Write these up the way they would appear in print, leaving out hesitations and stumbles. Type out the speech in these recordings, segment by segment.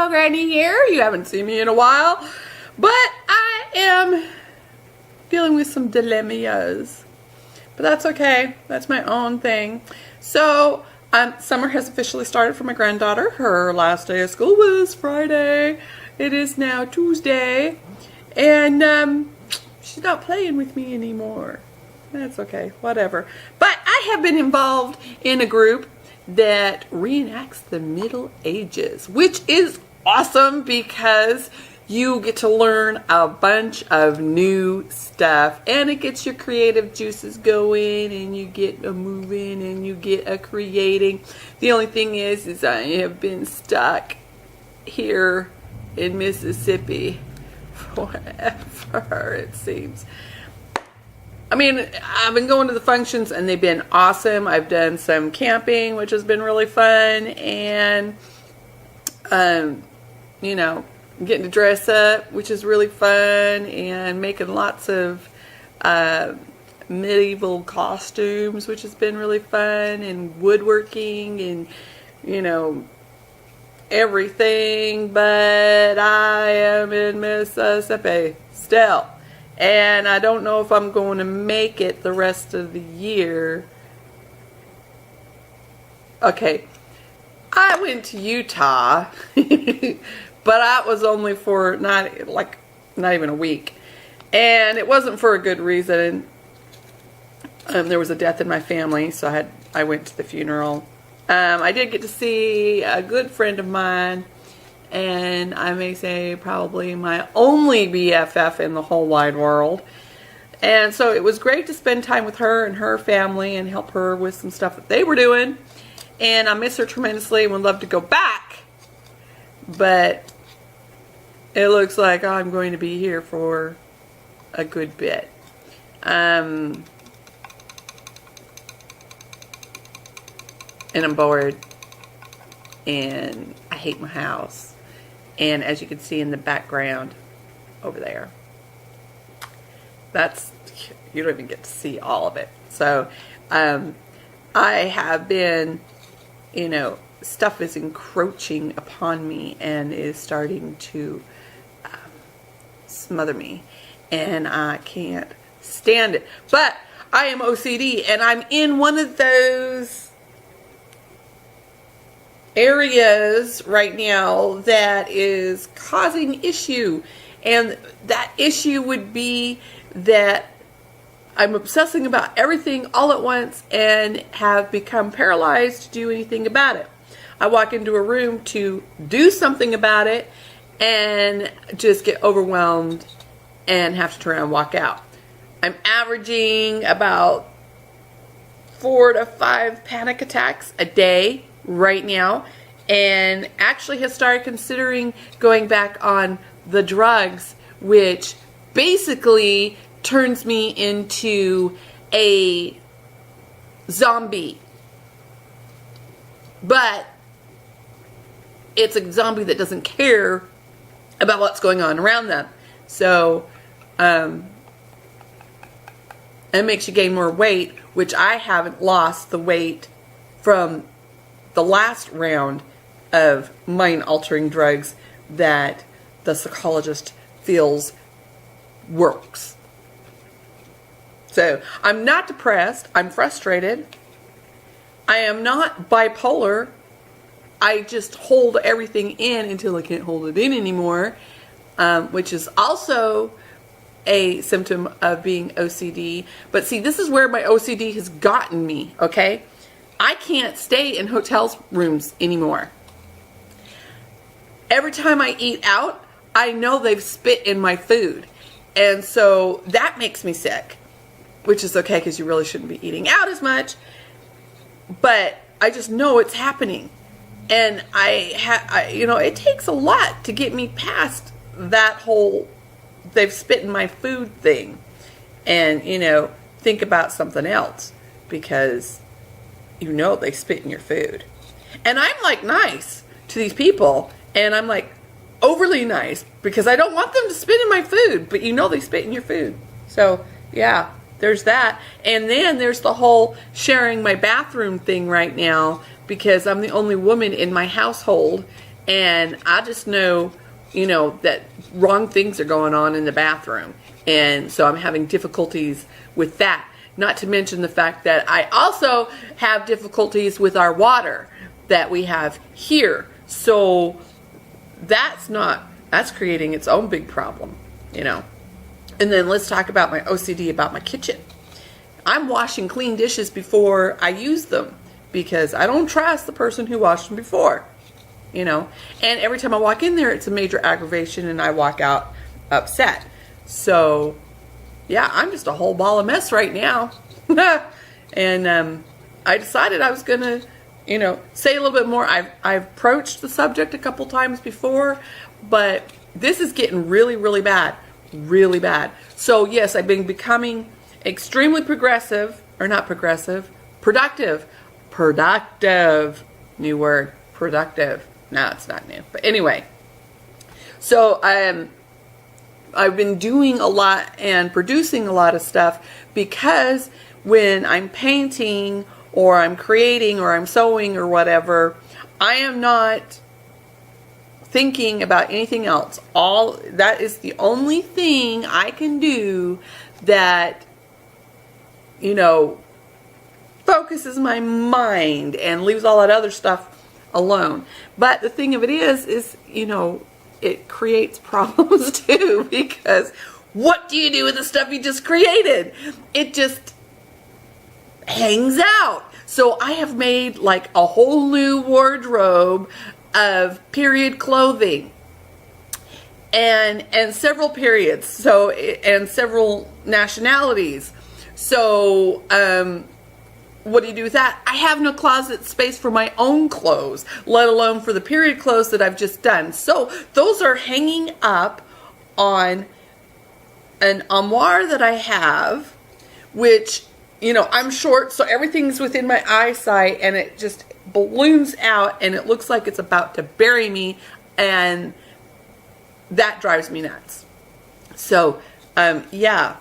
Hello, Granny here. You haven't seen me in a while, but I am dealing with some dilemmas. But that's okay. That's my own thing. So, summer has officially started for my granddaughter. Her last day of school was Friday. It is now Tuesday. And she's not playing with me anymore. That's okay. Whatever. But I have been involved in a group that reenacts the Middle Ages, which is awesome because you get to learn a bunch of new stuff and it gets your creative juices going and you get a moving and you get a creating. The only thing is I have been stuck here in Mississippi forever, it seems. I mean, I've been going to the functions and they've been awesome. I've done some camping, which has been really fun. And, you know, getting to dress up, which is really fun. And making lots of medieval costumes, which has been really fun. And woodworking and, you know, everything. But I am in Mississippi still. And I don't know if I'm going to make it the rest of the year. Okay, I went to Utah, but that was only for not even a week. And it wasn't for a good reason. There was a death in my family, so I went to the funeral. I did get to see a good friend of mine. And I may say probably my only BFF in the whole wide world. And so it was great to spend time with her and her family and help her with some stuff that they were doing. And I miss her tremendously and would love to go back. But it looks like I'm going to be here for a good bit. And I'm bored. And I hate my house. And as you can see in the background over there, you don't even get to see all of it. So I have been, you know, stuff is encroaching upon me and is starting to smother me. And I can't stand it. But I am OCD and I'm in one of those areas right now that is causing issue, and that issue would be that I'm obsessing about everything all at once and have become paralyzed to do anything about it. I walk into a room to do something about it and just get overwhelmed and have to turn around and walk out. I'm averaging about 4 to 5 panic attacks a day right now, and actually has started considering going back on the drugs, which basically turns me into a zombie. But it's a zombie that doesn't care about what's going on around them. So it makes you gain more weight, which I haven't lost the weight from the last round of mind-altering drugs that the psychologist feels works. So I'm not depressed. I'm frustrated. I am not bipolar. I just hold everything in until I can't hold it in anymore, which is also a symptom of being OCD. But see, this is where my OCD has gotten me, okay? I can't stay in hotel rooms anymore. Every time I eat out, I know they've spit in my food. And so that makes me sick, which is okay because you really shouldn't be eating out as much. But I just know it's happening. And you know, it takes a lot to get me past that whole they've spit in my food thing. And, you know, think about something else because you know they spit in your food. And I'm like nice to these people, and I'm like overly nice because I don't want them to spit in my food, but you know they spit in your food. So yeah, there's that. And then there's the whole sharing my bathroom thing right now because I'm the only woman in my household and I just know, you know, that wrong things are going on in the bathroom. And so I'm having difficulties with that. Not to mention the fact that I also have difficulties with our water that we have here. So that's creating its own big problem, you know. And then let's talk about my OCD about my kitchen. I'm washing clean dishes before I use them because I don't trust the person who washed them before, you know. And every time I walk in there, it's a major aggravation and I walk out upset. So, yeah, I'm just a whole ball of mess right now. And I decided I was going to, you know, say a little bit more. I've broached the subject a couple times before, but this is getting really, really bad. Really bad. So, yes, I've been becoming extremely productive. Productive. New word. Productive. No, it's not new. But anyway. So, I've been doing a lot and producing a lot of stuff because when I'm painting or I'm creating or I'm sewing or whatever, I am not thinking about anything else. All that is the only thing I can do that, you know, focuses my mind and leaves all that other stuff alone. But the thing of it is, you know, it creates problems too, because what do you do with the stuff you just created? It just hangs out. So I have made like a whole new wardrobe of period clothing and several periods, so, and several nationalities. So what do you do with that? I have no closet space for my own clothes, let alone for the period clothes that I've just done. So those are hanging up on an armoire that I have, which, you know, I'm short, so everything's within my eyesight, and it just balloons out, and it looks like it's about to bury me, and that drives me nuts. So, yeah.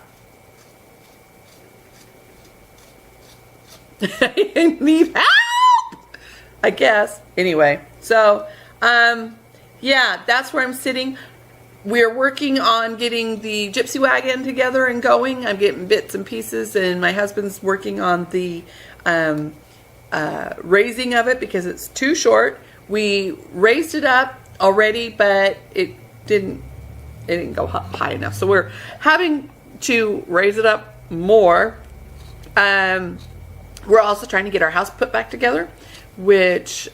I need help, I guess. Anyway, so, yeah, that's where I'm sitting. We're working on getting the gypsy wagon together and going. I'm getting bits and pieces, and my husband's working on the raising of it because it's too short. We raised it up already, but it didn't go high enough. So we're having to raise it up more. We're also trying to get our house put back together, which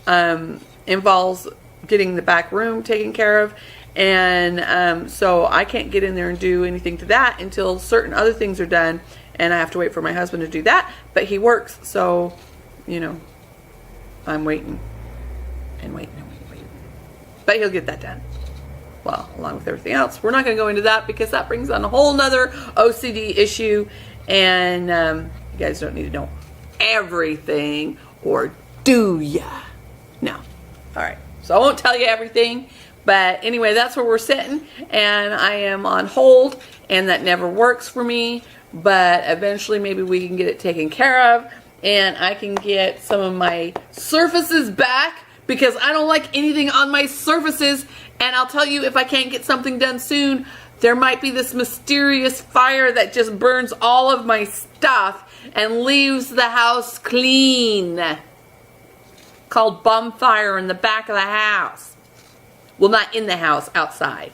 involves getting the back room taken care of. And so I can't get in there and do anything to that until certain other things are done. And I have to wait for my husband to do that. But he works, so, you know, I'm waiting and waiting and waiting and waiting. But he'll get that done. Well, along with everything else. We're not going to go into that because that brings on a whole nother OCD issue. And you guys don't need to know everything, or do ya? No. All right. So I won't tell you everything. But anyway, that's where we're sitting, and I am on hold, and that never works for me. But eventually maybe we can get it taken care of, and I can get some of my surfaces back, because I don't like anything on my surfaces. And I'll tell you, if I can't get something done soon, there might be this mysterious fire that just burns all of my stuff and leaves the house clean, called bonfire in the back of the house. Well, not in the house, outside,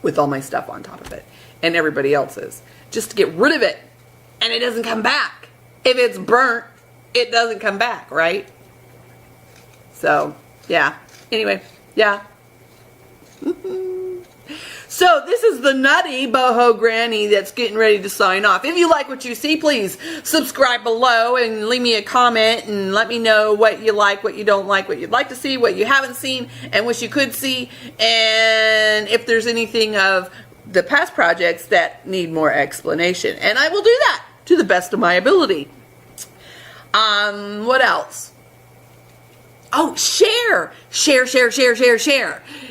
with all my stuff on top of it, and everybody else's, just to get rid of it, and it doesn't come back. If it's burnt, it doesn't come back, right? So, yeah. Anyway, yeah. So, this is the nutty boho granny that's getting ready to sign off. If you like what you see, please subscribe below and leave me a comment and let me know what you like, what you don't like, what you'd like to see, what you haven't seen and wish you could see, and if there's anything of the past projects that need more explanation. And I will do that to the best of my ability. What else? Oh, share. Share.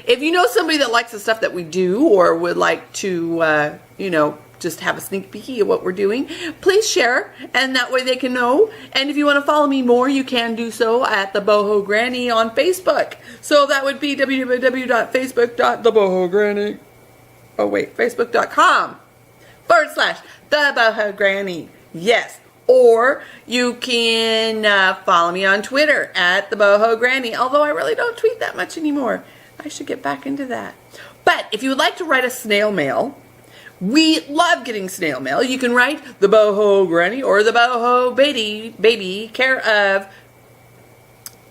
If you know somebody that likes the stuff that we do, or would like to, you know, just have a sneak peek of what we're doing, please share, and that way they can know. And if you want to follow me more, you can do so at the Boho Granny on Facebook. So that would be www.facebook.thebohogranny. Oh wait, facebook.com/the Boho Granny. Yes. Or you can follow me on Twitter at the Boho Granny, although I really don't tweet that much anymore. I should get back into that. But if you would like to write a snail mail, we love getting snail mail. You can write the Boho Granny or the Boho Baby, care of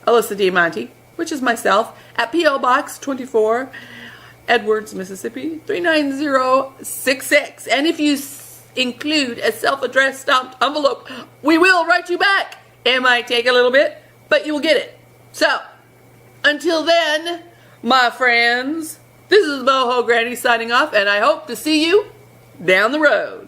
Alissa DeAmonti, which is myself, at P.O. Box 24, Edwards, Mississippi, 39066. And if you include a self-addressed stamped envelope, we will write you back. It might take a little bit, but you will get it. So, until then, my friends, this is Boho Granny signing off, and I hope to see you down the road.